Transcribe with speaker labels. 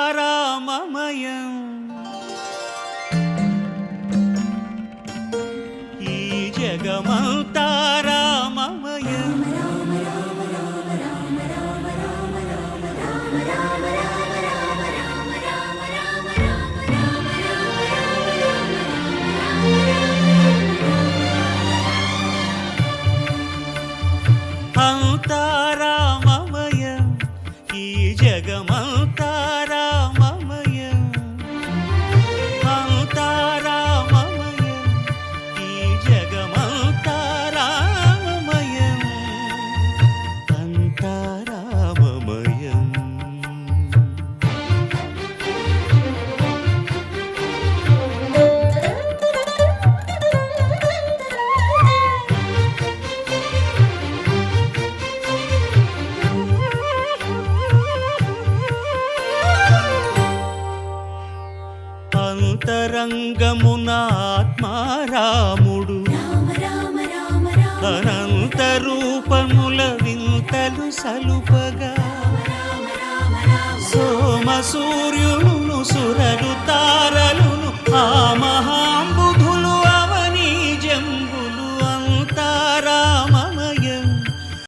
Speaker 1: అంతారామమయం ఈ జగమంతారామమయం అంతారామమయం ఈ జగమంతారామమయం అంతారామమయం ఈ జగమంతారామమయం అంతారామమయం అంతరంగమున ఆత్మారాముడు అనంత రూపముల వింతలు సలుపగా సోమ సూర్యులను సురలు తారలు